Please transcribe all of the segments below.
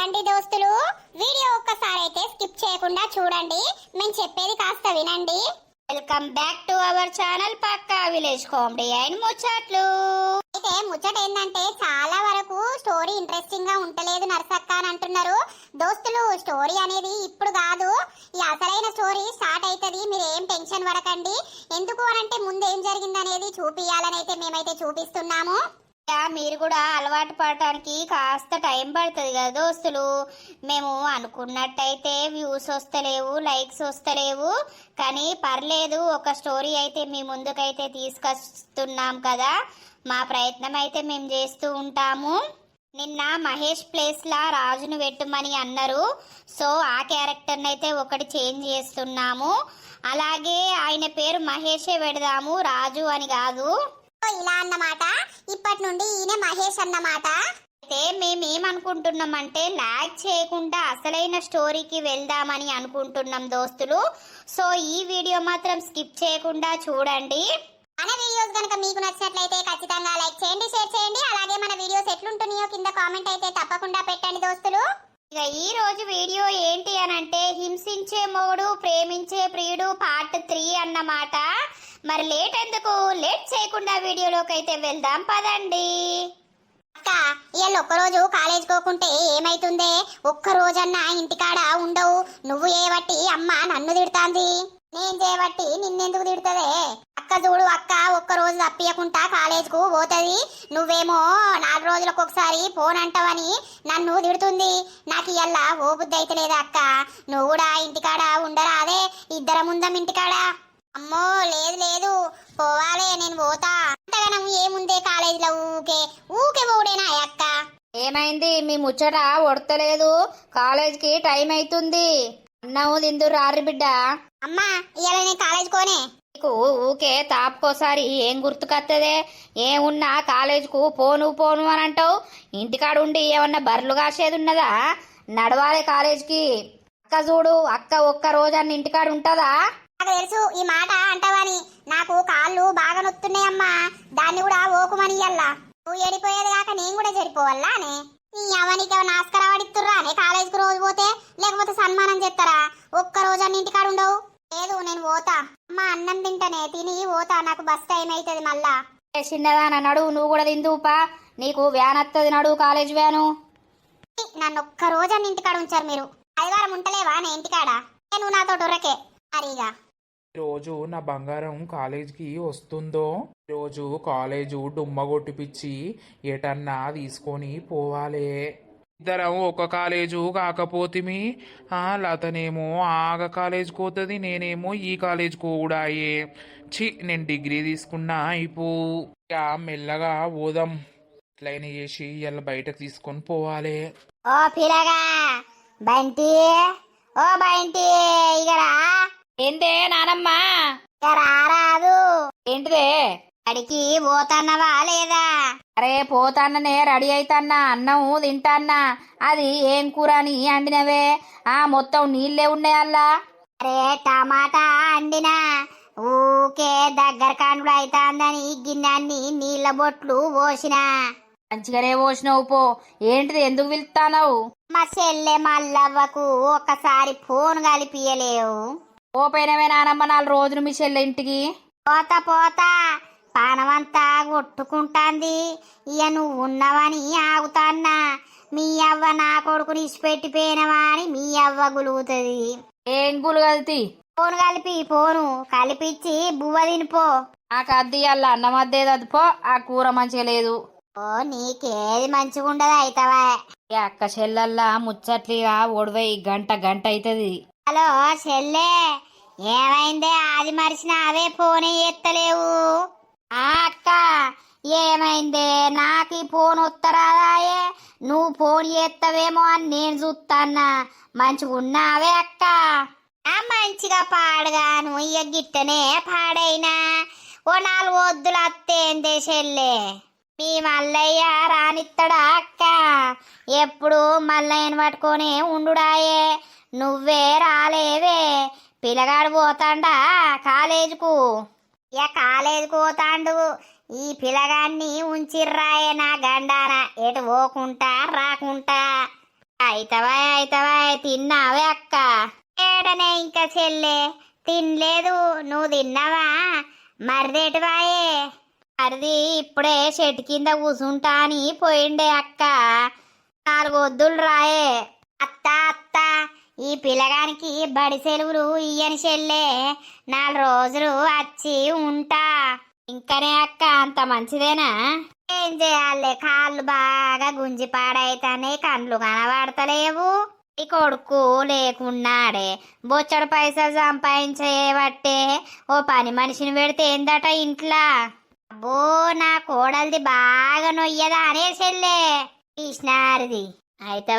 రండి దోస్తులు, వీడియో ఒక్కసారి అయితే స్కిప్ చేయకుండా చూడండి. మేము చెప్పేది కాస్త వినండి. Welcome back to our channel పక్కా విలేజ్ కామెడీ అండ్ ముచ్చట్లు. అయితే ముచ్చట ఏంటంటే చాలా వరకు స్టోరీ ఇంట్రెస్టింగ్ గా ఉంటలేదు నర్సక్క అని అంటున్నారు దోస్తులు. స్టోరీ అనేది ఇప్పుడు కాదు, ఈ అసలైన స్టోరీ స్టార్ట్ అవుతుంది. మీరు ఏం టెన్షన్ పడకండి. ఎందుకు అనంటే ముందు ఏం జరిగింది అనేది చూపియాలని అయితే మేమైతే చూపిస్తున్నాము. మీరు కూడా అలవాటు పడటానికి కాస్త టైం పడుతుంది కదా దోస్తులు. మేము అనుకున్నట్టయితే వ్యూస్ వస్తలేవు, లైక్స్ వస్తలేవు, కానీ పర్లేదు, ఒక స్టోరీ అయితే మీ ముందుకైతే తీసుకొస్తున్నాం కదా. మా ప్రయత్నం అయితే మేము చేస్తూ ఉంటాము. నిన్న మహేష్ ప్లేస్లా రాజును పెట్టమని అన్నారు, సో ఆ క్యారెక్టర్ని అయితే ఒకటి చేంజ్ చేస్తున్నాము. అలాగే ఆయన పేరు మహేషే పెడదాము, రాజు అని కాదు. ఇలా అన్నమాట, ఇప్పటి నుండి ఈయన మహేష్ అన్నమాట. అయితే మేమేమనుకుంటున్నామంటే లాగ్ చేయకుండా అసలైన స్టోరీకి వెళ్దామని అనుకుంటున్నాం దోస్తులు. సో ఈ వీడియో మాత్రం స్కిప్ చేయకుండా చూడండి. మన వీడియోస్ కనుక మీకు నచ్చినట్లయితే ఖచ్చితంగా లైక్ చేయండి, షేర్ చేయండి. అలాగే మన వీడియోస్ ఎట్లుంటున్నాయో కింద కామెంట్ అయితే తప్పకుండా పెట్టండి దోస్తులు. ఇక ఈ రోజు వీడియో ఏంటి అని అంటే హింసించే మొగుడు ప్రేమించే ప్రియుడు పార్ట్ 3 అన్నమాట. మరి లేట్ ఎందుకు, లేట్ చేయకుండా వీడియోలోకి అయితే వెళ్దాం పదండి. అక్క ఇవాళ ఒక్కరోజు కాలేజ్ పోకుంటే ఏమైతుందే? ఒక్కరోజన్నా ఇంటికాడ ఉండవు. నువ్వు ఏవట్టి అమ్మ నన్ను తిడుతాంది, నేను చేయబట్టి నిన్నెందుకు తిడుతుందే? అక్క చూడు, అక్క ఒక్కరోజు తప్పియకుండా కాలేజ్ కు పోతుంది, నువ్వేమో 4 రోజులకు ఒకసారి పోనంటావని నన్ను తిడుతుంది. నాకు ఇవాళ ఓ బుద్ధి అయితే లేదా అక్క? నువ్వు కూడా ఇంటికాడ ఉండరా? అదే ఇద్దరం ఉందాం ఇంటికాడ. అమ్మో లేదు లేదు, పోవాలే, నేను పోతా. అంతగానం ఏముందే కాలేజీలో, ఊకే ఊకే పోడేనా అక్క? ఏమైంది? మీ ముచ్చట ఒడతలేదు, కాలేజ్కి టైం అవుతుంది. అన్నము తిందు రారి బిడ్డ. అమ్మా ఇవాళ నేను కాలేజ్ కోనే. నీకు ఊకే తాపుకోసారి ఏం గుర్తుకొత్తదే? ఏమున్నా కాలేజ్కు పోను పోను అని అంటావు. ఇంటికాడ ఉండి ఏమన్నా బర్రెలు కాసేది ఉన్నదా? నడవాలి కాలేజ్కి. అక్క చూడు, అక్క ఒక్క రోజన్న ఇంటికాడ ఉంటుందా? నాకు తెలుసు ఈ మాట అంటావని. నాకు కాళ్ళు బాగా నొత్తున్నాయమ్మా, దాన్ని కూడా ఓకుమని ఇయ్యల్లా. నువ్వు చెడిపోయేది కాక నేను కూడా చెడిపోవాలా అనే? నీ అవనికి నాస్కర వాడిస్తుర్రా అనే కాలేజ్కి రోజు పోతే? లేకపోతే సన్మానం చేస్తారా? ఒక్క రోజు ఇంటికాడ ఉండవు. లేదు నేను పోతా అమ్మా, అన్నం తింటనే, తిని పోతా, నాకు బస్ టైం అవుతుంది మళ్ళా. చిన్నదాన నడువు, నువ్వు కూడా తిందుపా, నీకు వ్యాన్ వస్తుంది, నడువు కాలేజ్ వ్యాను. నన్ను ఒక్క రోజు ఇంటికాడ ఉంచారు మీరు. ఆదివారం ఉంటలేవా నే ఇంటికాడ? నువ్వు నాతో డొరకే మరిగా. రోజు నా బంగారం కాలేజీకి వస్తుందో, రోజు కాలేజు డుమ్మ కొట్టిపిచ్చి ఎటన్నా తీసుకొని పోవాలే. ఇద్దరం ఒక కాలేజు కాకపోతిమి. లతనేమో ఆగ కాలేజ్కి పోతుంది, నేనేమో ఈ కాలేజ్కి కూడా అయ్యే. నేను డిగ్రీ తీసుకున్నా అయిపో. మెల్లగా పోదాం, ఇట్లయినా చేసి ఇలా బయటకు తీసుకొని పోవాలి. ఓ పిల్లగా బంటి, ఓ బంటి ఇగరా. ఏందే నానమ్మ? రారాదు. ఏంటిదే? అడికి పోతాన్నవా లేదా? అరే పోతాన్ననే, రెడీ అయితన్నా, అన్నం తింటాన్నా. అది ఏం కూర అని అండినవే? మొత్తం నీళ్ళే ఉన్నాయల్లా. అరే టమాటా అండినా, ఊకే దగ్గర కాండులు అవుతాందని గిన్నెన్ని నీళ్ళ బొట్లు పోసినా. మంచిగానే పోసినావు పో. ఏంటిది, ఎందుకు పిలుస్తానవు? మా చెల్లె మల్లవ్వకు ఒకసారి ఫోన్ కలిపియలేవు. పోపోయినవే నానమ్మ, 4 రోజులు మీ చెల్లె ఇంటికి. పోతా పోతా, పానమంతా కొట్టుకుంటాంది. ఇక నువ్వు ఉన్నవని ఆగుతాన్నా. మీ అవ్వ నా కొడుకుని ఇచ్చిపెట్టిపోయినవా అని మీ అవ్వ గులుగుతుంది. ఏం గులుగల్తి? ఫోన్ కలిపి, ఫోను కలిపిచ్చి బువ్వ తినిపో. నాకు అద్ది అల్ల అన్నం అద్దేది పో. ఆ కూర మంచిగా లేదు. ఓ నీకేది మంచిగా ఉండదు అయితవా? అక్క చెల్లల్లా ముచ్చట్లిగా ఒడవై గంట గంట అవుతుంది. హలో చెల్లె, ఏమైందే? ఆది మరిచిన అవే ఫోనే ఎత్తలేవు. అక్క ఏమైందే? నాకు ఈ ఫోన్ వత్తరాదాయే, నువ్వు ఫోన్ చేస్తావేమో అని నేను చూస్తాన్నా. మంచిగా ఉన్నావే అక్క? మంచిగా పాడగాను, ఇక గిట్టనే పాడైనా. ఓ 4 వద్దులు అత్తేందే చెల్లె? మీ మల్లయ్య రానిత్తడా అక్క? ఎప్పుడు మల్లయ్యని పట్టుకొని ఉండుడాయే. నువ్వే రాలేవే. పిల్లగాడు పోతాండా కాలేజీకు? ఇక కాలేజీకి పోతాండు. ఈ పిల్లగాన్ని ఉంచిర్రాయే నా గండాన, ఎటు పోకుంటా రాకుంటా. అయితవా తిన్నావే అక్క? ఏడనే ఇంకా చెల్లె తినలేదు. నువ్వు తిన్నావా? మరిదేటివాయే? మరిది ఇప్పుడే చెట్టు కింద కూసుంటా అని పోయిండే అక్క. 4 వద్దులు రాయే. అత్త ఈ పిల్లగానికి బడి సెలవులు ఇయ్యని చెల్లె 4 రోజులు వచ్చి ఉంటా. ఇంకనే అక్క అంత మంచిదేనా? ఏం చేయాలే, కాళ్ళు బాగా గుంజి పాడైతానే, కండ్లు కనబడతలేవు. ఈ కొడుకు లేకున్నాడే బొచ్చడు పైసలు సంపాదించేబట్టే ఓ పని మనిషిని పెడితే ఏందట ఇంట్లో. అబ్బో నా కోడలిది బాగా నొయ్యదా అనే చెల్లే తీసినారిది. అయితే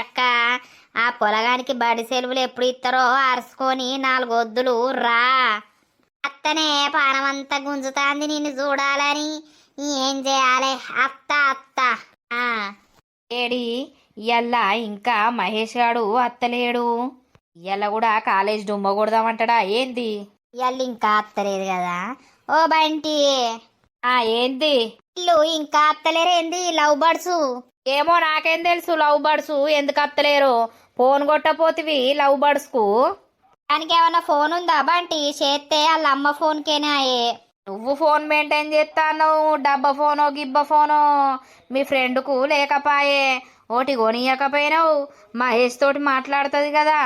అక్క ఆ పొలగానికి బడి సెలవులు ఎప్పుడు ఇస్తారో అరుసుకొని 4 వద్దులు రా. అత్తనే పానమంతా గుంజుతాంది నిన్ను చూడాలని. ఏం చేయాలి అత్త. ఆ ఏడి ఇయ్యల్లా ఇంకా మహేష్ గాడు అత్తలేడు. ఇయ్యల్ల కూడా కాలేజ్ డుమ్మ కొడదామంటాడా ఏంది? ఇల్లు ఇంకా అత్తలేదు కదా. ఓ బంటి, ఏంది? ఇల్లు ఇంకా అత్తలేరేంది? లవ్ బర్డ్స్ ఏమో నాకేం తెలుసు లవ్ బర్డ్స్ ఎందుకు అత్తలేరు. ఫోన్ కొట్టపోతివి లవ్ బర్డ్స్ కు. దానికి ఏమన్నా ఫోన్ ఉందా బంటి? చేస్తే వాళ్ళ అమ్మ ఫోన్కేనాయే. నువ్వు ఫోన్ మెయింటైన్ చేస్తాను, డబ్బా ఫోనో గిబ్బ ఫోనో మీ ఫ్రెండ్కు లేకపాయే. ఓటి కొనియకపోయినావు, మహేష్ తోటి మాట్లాడుతుంది కదా.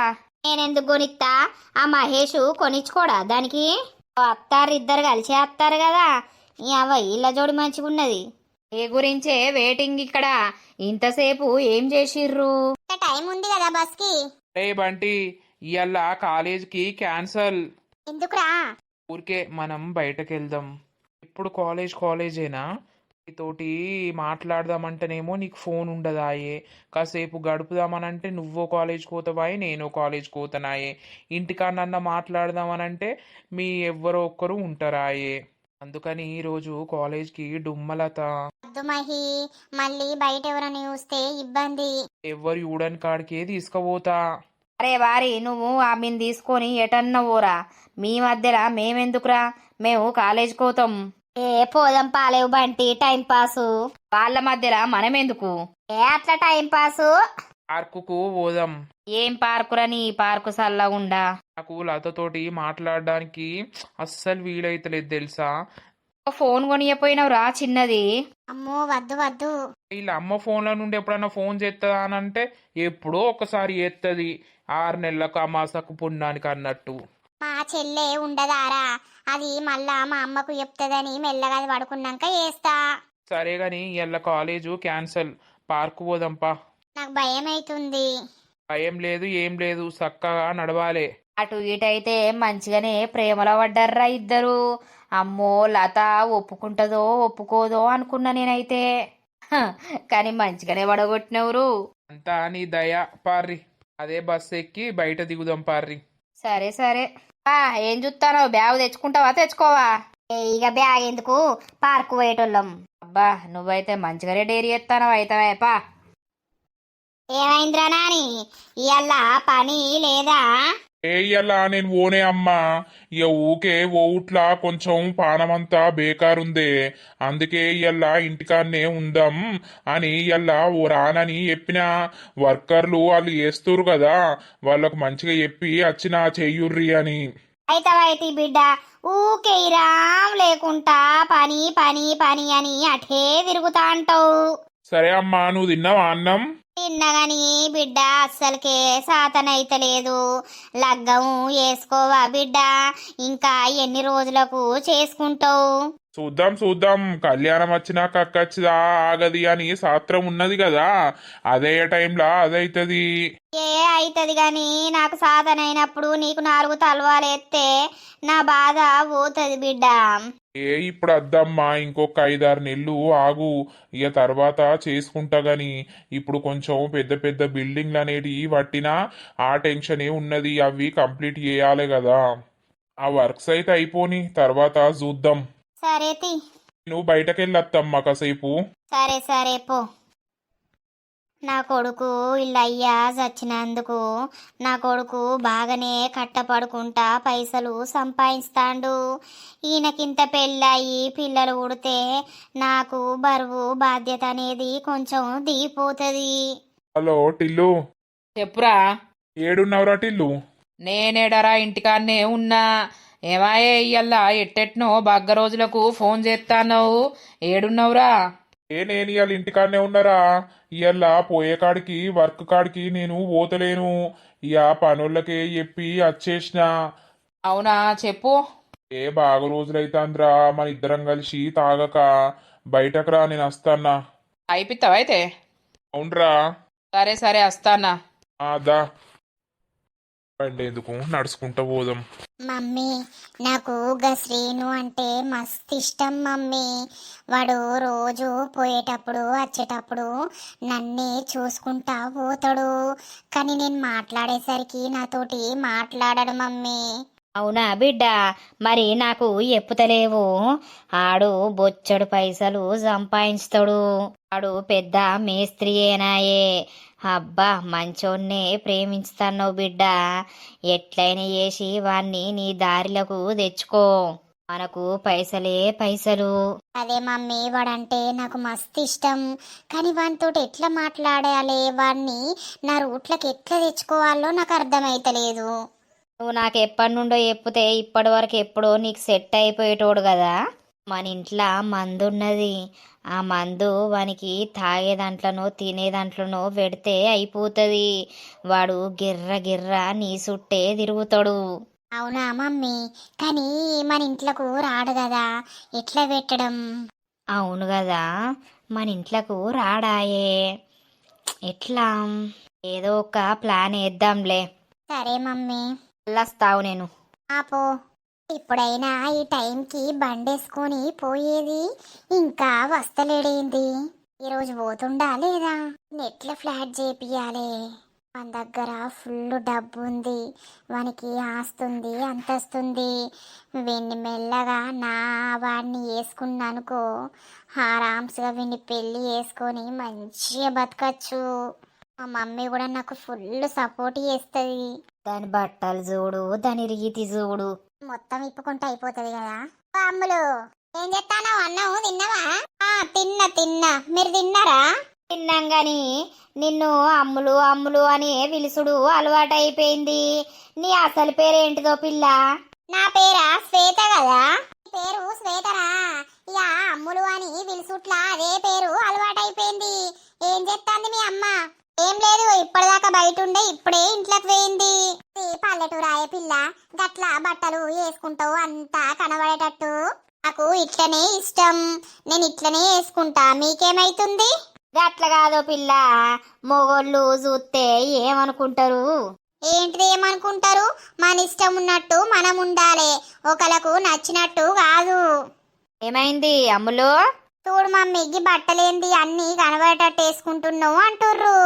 నేనెందుకు కొనిస్తా? ఆ మహేష్ కొనిచ్చుకోడా దానికి? అత్తారు, ఇద్దరు కలిసి వస్తారు కదా. ఇళ్ళ జోడి మంచిగున్నది. ఏ గురించే వెయిటింగ్ ఇక్కడ. ఇంతసేపు ఏం చేసిర్రు? టైం ఉంది కదా బస్కి. రే బంటి, ఇవాళ కాలేజ్కి క్యాన్సల్. ఎందుకురా? ఊరికే మనం బయటకు వెళ్దాం. ఇప్పుడు కాలేజేనా? తోటి మాట్లాడదామంటేనేమో నీకు ఫోన్ ఉండదాయే. కాసేపు గడుపుదామనంటే నువ్వో కాలేజ్కి పోతావాయే, నేనో కాలేజ్కి పోతానాయే. ఇంటికాడన్నా మాట్లాడదామనంటే మీ ఎవ్వరో ఒక్కరు ఉంటారాయే. అందుకని ఈరోజు కాలేజ్కి డుమ్మలత. వద్దు మహి, మళ్ళీ బయట ఎవరైనా చూస్తే ఇబ్బంది. ఎవ్వరు చూడని కాడికే తీసుకుపోతా. అరే వారి, నువ్వు ఆమెను తీసుకొని ఎటన్నా పోరా. మీ మధ్యలో మేమెందుకురా? మేము కాలేజ్కి పోతాం. పోదాం పాలేవు బంటి, టైం పాసు. వాళ్ళ మధ్యలో మనమెందుకు? అట్లా టైం పాసు. పార్కుకు పోదాం. ఏం పార్కురా నీ పార్కు సల్లగుండా? నాకు లతతోటి మాట్లాడడానికి అస్సలు వీలైతలేదు తెలుసా. ఫోన్ కొనియపోయినవురా చిన్నది? అమ్మో వద్దు. వీళ్ళ అమ్మ ఫోన్ల నుండి ఎప్పుడన్నా ఫోన్ చేస్తుందా అని అంటే ఎప్పుడో ఒకసారి చేస్తుంది. 6 నెలలకు అమాసకు పుణ్యానికి అన్నట్టు. మా చెల్లె ఉండదారా? అది మళ్ళా మా అమ్మకు చెప్తుందని మెల్లగా పడుకున్నాక చేస్తా. సరే గాని ఇవాళ కాలేజు క్యాన్సల్. పార్కు పోదాంపా. నాకు భయం అవుతుంది. భయం లేదు ఏం లేదు, చక్కగా నడవాలే. అటు ఇటైతే మంచిగానే ప్రేమలో పడ్డర్రా ఇద్దరు. అమ్మో లత ఒప్పుకుంటదో ఒప్పుకోదో అనుకున్నా నేనైతే. కానీ మంచిగానే పడగొట్టినవురు. అంతా నీ దయ పార్రి. అదే బస్సు ఎక్కి బయట దిగుదాం పార్రి. సరే ఏం చూస్తానో? బ్యాగ్ తెచ్చుకుంటావా తెచ్చుకోవా? ఇక బ్యాగ్ ఎందుకు, పార్కు పోయేటోళ్ళం. అబ్బా నువ్వైతే మంచిగానే డైరీ ఎత్తానో అయితేపా. ఏమైందిరా నాని, ఇవాళ పని లేదా? ఇయ్యాల నేను ఓనే అమ్మా. ఇక ఊకే ఓట్లా కొంచెం పానమంతా బేకారుందే. అందుకే ఇయ్యాల ఇంటికాన్నే ఉందాం అని ఇయ్యాల ఓ రానని చెప్పిన. వర్కర్లు వాళ్ళు చేస్తురు కదా, వాళ్ళకు మంచిగా చెప్పి వచ్చిన చెయ్యుర్రి అని. అయితే బిడ్డ ఊకే ఇరాం లేకుంటా పని పని పని అని అటే తిరుగుతా అంటావు. సరే అమ్మా, నువ్వు తిన్నావా అన్నం? తిన్నగాని బిడ్డ అస్సలకే సాతనైతలేదు. లగ్గం వేసుకోవా బిడ్డ? ఇంకా ఎన్ని రోజులకు చేసుకుంటావు? చూద్దాం కళ్యాణం వచ్చినాక అక్కచ్చిదా ఆగది అని శాస్త్రం ఉన్నది కదా. అదే టైంలా అదైతది. అయితది గాని నాకు సాధనైనప్పుడు నీకు 4 తలవాలేస్తే నా బాధ పోతుంది బిడ్డ. ఇప్పుడు అద్దమ్మా, ఇంకొక 5-6 నెలలు ఆగు. ఇక తర్వాత చేసుకుంటా గాని ఇప్పుడు కొంచెం పెద్ద పెద్ద బిల్డింగ్లు అనేటివి పట్టినా ఆ టెన్షనే ఉన్నది. అవి కంప్లీట్ చేయాలి కదా. ఆ వర్క్స్ అయితే అయిపోని తర్వాత చూద్దాం. సరే నువ్వు బయటకెళ్ళొత్తమ్మా కాసేపు. సరే పో. నా కొడుకు ఇల్లయ్యా చచ్చినందుకు నా కొడుకు బాగానే కట్టపడుకుంటా పైసలు సంపాదిస్తాండు. ఈయనకింత పెళ్ళయి పిల్లలు పుడితే నాకు బరువు బాధ్యత అనేది కొంచెం దిగిపోతుంది. హలో టిల్లు, చెప్పురా. ఏడున్నావురా టిల్లు? నేనేడరా ఇంటికాన్నే ఉన్నా. ఏమాయే ఇయ్యల్లా ఎట్టెట్నో బగ్గ రోజులకు ఫోన్ చేస్తాన్నావు, ఏడున్నావురా? నేను ఇవాళ ఇంటికాడనే ఉన్నారా. ఇవాళ పోయే కాడికి వర్క్ కాడికి నేను పోతలేను. ఇక పనులకే చెప్పి వచ్చేసిన. అవునా, చెప్పు. బాగా రోజులైతాందిరా మన ఇద్దరం కలిసి తాగక. బయటకు రా, నేను వస్తానా. అయిపిస్తావా అయితే? అవునరా. సరే సరే వస్తానా. దా బండి ఎందుకు, నడుచుకుంటా పోదాం. మమ్మీ, నాకు గా శ్రీను అంటే మస్తు ఇష్టం మమ్మీ. వాడు రోజు పోయేటప్పుడు వచ్చేటప్పుడు నన్నే చూసుకుంటా పోతాడు. కానీ నేను మాట్లాడేసరికి నాతోటి మాట్లాడాడు మమ్మీ. అవునా బిడ్డ, మరి నాకు ఎప్పుతలేవు. ఆడు బొచ్చడు పైసలు సంపాదించుతాడు. ఆడు పెద్ద మేస్త్రియేనాయే. అబ్బా, మంచోన్నే ప్రేమించుతాన్నావు బిడ్డ. ఎట్లయినా చేసి వాణ్ణి నీ దారిలకు తెచ్చుకో. మనకు పైసలే పైసలు. అదే మమ్మీ, వాడంటే నాకు మస్తు ఇష్టం. కానీ వానితోటి ఎట్లా మాట్లాడాలి, వాడిని నా రూట్లకు ఎట్లా తెచ్చుకోవాలో నాకు అర్థమైతలేదు. నువ్వు నాకు ఎప్పటి నుండో చెప్తే ఇప్పటి వరకు ఎప్పుడో నీకు సెట్ అయిపోయేటోడు కదా. మన ఇంట్లో మందు ఉన్నది. ఆ మందు వానికి తాగే దాంట్లోనో తినే దాంట్లోనో పెడితే అయిపోతుంది. వాడు గిర్ర గిర్ర నీ సుట్టే తిరుగుతాడు. అవునా మమ్మీ? కానీ మన ఇంట్లోకు రాడు కదా, ఎట్లా పెట్టడం? అవును కదా, మన ఇంట్లోకు రాడాయే. ఎట్లా? ఏదో ఒక ప్లాన్ వేద్దాంలే. సరే మమ్మీ. వెళ్ళొస్తావు నేను. ఆపో, ఇప్పుడైనా ఈ టైంకి బండేసుకొని పోయేది, ఇంకా వస్తలేడేంది? ఈరోజు పోతుండా లేదా? నెట్ల ఫ్లాట్ చేపియాలి. మన దగ్గర ఫుల్ డబ్బు ఉంది, వానికి ఆస్తుంది అంతస్తుంది. వీన్ని మెల్లగా వాడిని వేసుకున్నానుకో, ఆరామ్స్గా వీన్ని పెళ్ళి వేసుకొని మంచిగా బతకచ్చు. మా మమ్మీ కూడా నాకు ఫుల్ సపోర్ట్ చేస్తుంది. దాని బట్టలు చూడు, దాని రీతి చూడు. మొత్తం ఇప్పుకుంటే అయిపోతుంది కదా. అమ్ములు, ఏం చెప్తాను? అన్నం తిన్నావా? తిన్నా తిన్నా. మీరు తిన్నారా? తిన్నాం గాని నిన్ను అమ్ములు అమ్ములు అని పిలుసుడు అలవాటైపోయింది. నీ అసలు పేరేంటిదో పిల్ల? నా పేరా శ్వేత కదా. ఈ పేరు శ్వేతరా, ఇక అమ్ములు అని పిలుసుట్లా అదే పేరు అలవాటైపోయింది. ఏం చెప్తాంది మీ అమ్మ? ఏం లేదు, ఇప్పటిదాకా బయట ఉండే ఇప్పుడే ఇంట్లోకి పోయింది. పల్లెటూరాయ పిల్ల, గట్ల బట్టలు వేసుకుంటావు అంతా కనబడేటట్టు. నాకు ఇట్లనే ఇష్టం, నేను ఇట్లనే వేసుకుంటా. మీకేమైతుంది? అట్లా కాదో పిల్ల, మొగోళ్ళు చూస్తే ఏమనుకుంటారు? ఏంటిది ఏమనుకుంటారు? మన ఇష్టం ఉన్నట్టు మనం ఉండాలి, ఒకలకు నచ్చినట్టు కాదు. ఏమైంది అమ్ములు? చూడు మమ్మీకి బట్టలేంది అన్ని కనబడేటట్టు వేసుకుంటున్నావు అంటుర్రు.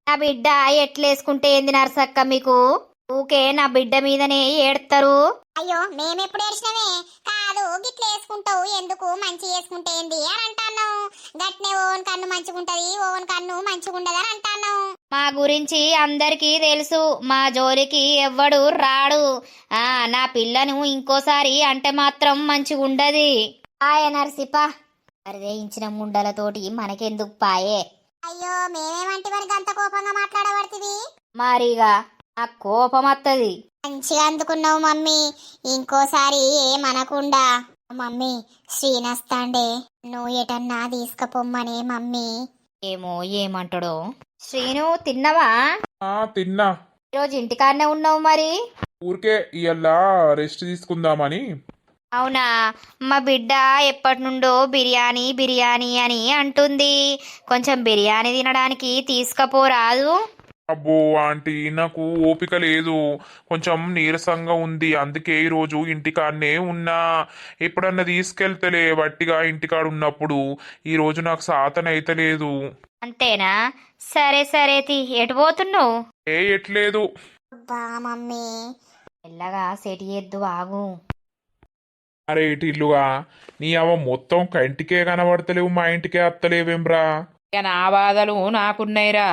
నా బిడ్డ ఎట్లేసుకుంటే ఏంది నర్సక్క మీకు? ఊకే నా బిడ్డ మీదనే ఏడతారు. అయ్యో, మేమెప్పుడు ఏడ్చినమే కాదు. గిట్ల వేసుకుంటావు ఎందుకు, మంచి వేసుకుంటే ఏంది అని అంటాను. గట్నే ఓన్ కన్ను మంచిగుంటది, ఓన్ కన్ను మంచిగుండదు అని అంటాను. మా గురించి అందరికీ తెలుసు, మా జోలికి ఎవ్వడు రాడు. నా పిల్లను ఇంకోసారి అంటే మాత్రం మంచిగుండది. పాయే నర్సిపా, అర్దేయించిన ముండలతోటి మనకెందుకు పాయే? అయ్యో, మేమేమంటే మనకి అంత కోపంగా మాట్లాడబడుతుంది. మరిగా ఆ కోపం వత్తది. మంచిగా అందుకున్నావు మమ్మీ, ఇంకోసారి ఏమనకుండా. మమ్మీ, శ్రీనస్తాండే, నువ్వు ఎటన్నా తీసుకపోమ్మనే మమ్మీ. ఏమో ఏమంటాడో. శ్రీను, తిన్నవా? తిన్నా. ఈరోజు ఇంటికాడనే ఉన్నావు మరి? ఊరికే ఇవాళ రెస్ట్ తీసుకుందామని. అవునా, మా బిడ్డ ఎప్పటి నుండో బిర్యానీ బిర్యానీ అని అంటుంది. కొంచెం బిర్యానీ తినడానికి తీసుకపోరాదు? అబ్బో ఆంటీ, నాకు ఓపిక లేదు, కొంచెం నీరసంగా ఉంది, అందుకే ఈరోజు ఇంటికాడనే ఉన్నా. ఎప్పుడన్నా తీసుకెళ్తలే వట్టిగా ఇంటికాడ ఉన్నప్పుడు. ఈరోజు నాకు సాతన అయితలేదు. అంతేనా? సరే సరే ఎటు పోతున్నావు? ఎట్లేదు. అబ్బా మమ్మీ, మెల్లగా సెటి ఎద్దు ఆగు. అరే ఇల్లుగా, నీ అవ మొత్తం కంటికే కనబడతలేవు, మా ఇంటికే అత్తలేవేమ్రా. ఇక నా బాధలు నాకున్నాయిరా.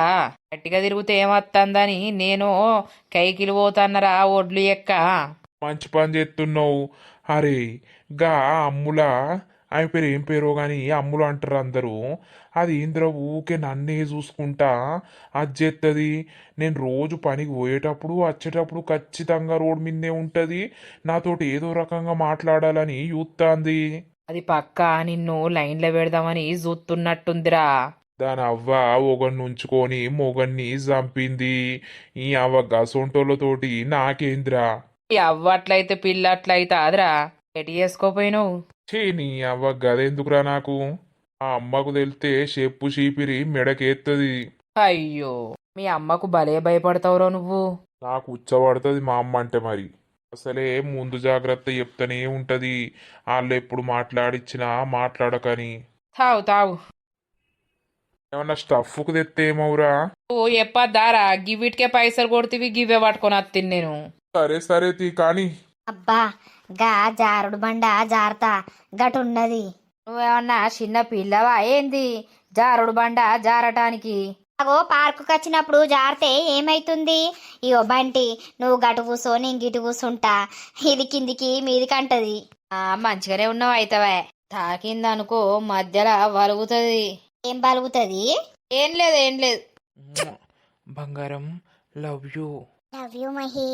గట్టిగా తిరిగితే ఏమత్తందని నేను కైకిలు పోతన్నరా ఒడ్లు ఎక్క. మంచి పని చేస్తున్నావు. అరే గా అమ్ముల ఆమె పేరు ఏం పేరో కానీ అమ్ములు అంటారు అందరూ. అది ఇంద్ర ఊకే నన్నే చూసుకుంటా అది చేస్తుంది. నేను రోజు పనికి పోయేటప్పుడు వచ్చేటప్పుడు ఖచ్చితంగా రోడ్ మీదనే ఉంటుంది. నాతోటి ఏదో రకంగా మాట్లాడాలని చూస్తాంది. అది పక్కా నిన్ను లైన్లో పెడదామని చూస్తున్నట్టుందిరా. దాని అవ్వ ఒకడిని ఉంచుకొని మొగన్ని చంపింది. ఈ అవ్వ గసొంటోళ్ళతోటి నాకేంద్రా. ఈ అవ్వట్లయితే పిల్ల అట్లయితే అదిరా ఎటు చేసుకోపోయినావు. ఛీ నీ అవ్వ గదెందుకురా నాకు. ఆ అమ్మకు తెలితే చెప్పు చీపిరి మెడకేత్తది. అయ్యో మీ అమ్మకు భలే భయపడతావురా నువ్వు. నాకు ఉచ్చబడుతుంది మా అమ్మ అంటే మరి. అసలే ముందు జాగ్రత్త చెప్తానే ఉంటది. వాళ్ళు ఎప్పుడు మాట్లాడిచ్చినా మాట్లాడకని. తావు తావు ఏమన్నా స్టఫ్కు తెస్తే ఏమవురా. నువ్వు ఎప్పద్దారా గివిటికే పైసలు కొడుతీవి గివే పట్టుకొని వత్తిని నేను. సరే సరే తీ కానీ. అబ్బా గా జారుడు బండ జారతా గటున్నది. నువ్వేమన్నా చిన్న పిల్లవా ఏంది జారుడు బండ జారటానికి? అగో పార్కుకి వచ్చినప్పుడు జారితే ఏమైతుంది? ఇగో బంటి నువ్వు గటు కూసో నేను గిటు కూసుంటా, ఇది కిందికి మీదికి అంటది. మంచిగానే ఉన్నావు అయితవే. తాకిందనుకో మధ్యలో వలుగుతుంది. ఏం బలుగుతుంది? ఏం లేదు ఏం లేదు. బంగారం, love you. Love you Mahi.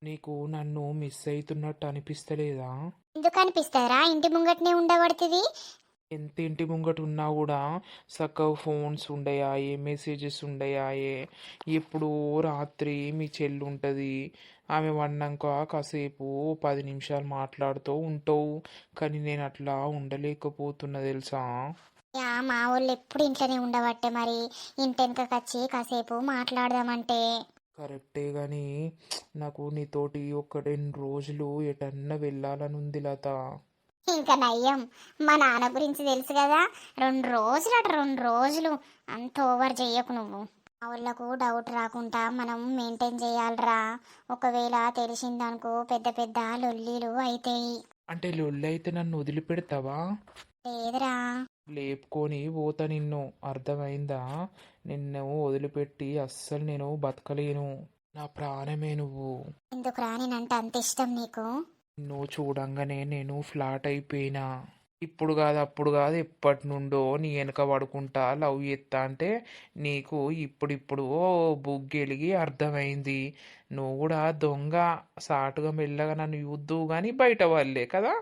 నీకు నన్ను మిస్ అవుతున్నట్టు అనిపిస్తలేదా? ఎందుకు అనిపిస్తారా? ఇంటి ముంగట్నే ఉండబడుతుంది. ఎంత ఇంటి ముంగట ఉన్నా కూడా చక్కగా ఫోన్స్ ఉండయాయే, మెసేజెస్ ఉండయాయే. ఎప్పుడు రాత్రి మీ చెల్లి ఉంటుంది, ఆమె వన్నాక కాసేపు 10 నిమిషాలు మాట్లాడుతూ ఉంటావు. కానీ నేను అట్లా ఉండలేకపోతున్నా తెలుసా. యా మా వాళ్ళు ఎప్పుడు ఇంట్లోనే ఉండబట్టే మరి ఇంటెనకకి వచ్చి కాసేపు మాట్లాడదామంటే. కరెక్టే కానీ నాకు నీతోటి ఒక 2 రోజులు ఎటన్నా వెళ్ళాలని ఉంది లత. ఇంకా నయ్యం, మా నాన్న గురించి తెలుసు కదా. 2 రోజులు అట, 2 రోజులు. అంత ఓవర్ చెయ్యకు నువ్వు. మా వాళ్ళకు డౌట్ రాకుండా మనం మెయింటైన్ చేయాలిరా. ఒకవేళ తెలిసిందనుకో పెద్ద పెద్ద లొల్లీలు అవుతాయి. అంటే లొల్లైతే నన్ను వదిలిపెడతావా? లేదురా. లేపుకొని పోతా నిన్ను, అర్థమైందా? నిన్ను వదిలిపెట్టి అస్సలు నేను బతకలేను. నా ప్రాణమే నువ్వు. ఎందుకురా నేనంటే అంత ఇష్టం నీకు? నువ్వు చూడంగానే నేను ఫ్లాట్ అయిపోయినా. ఇప్పుడు కాదు అప్పుడు కాదు ఎప్పటి నుండో నీ వెనక పడుకుంటా లవ్ చేస్తా అంటే నీకు ఇప్పుడిప్పుడు బుగ్గెలిగి అర్థమైంది. నువ్వు కూడా దొంగ సాటుగా మెల్లగా నన్ను యుద్ధవు కానీ బయట వాళ్ళే కదా.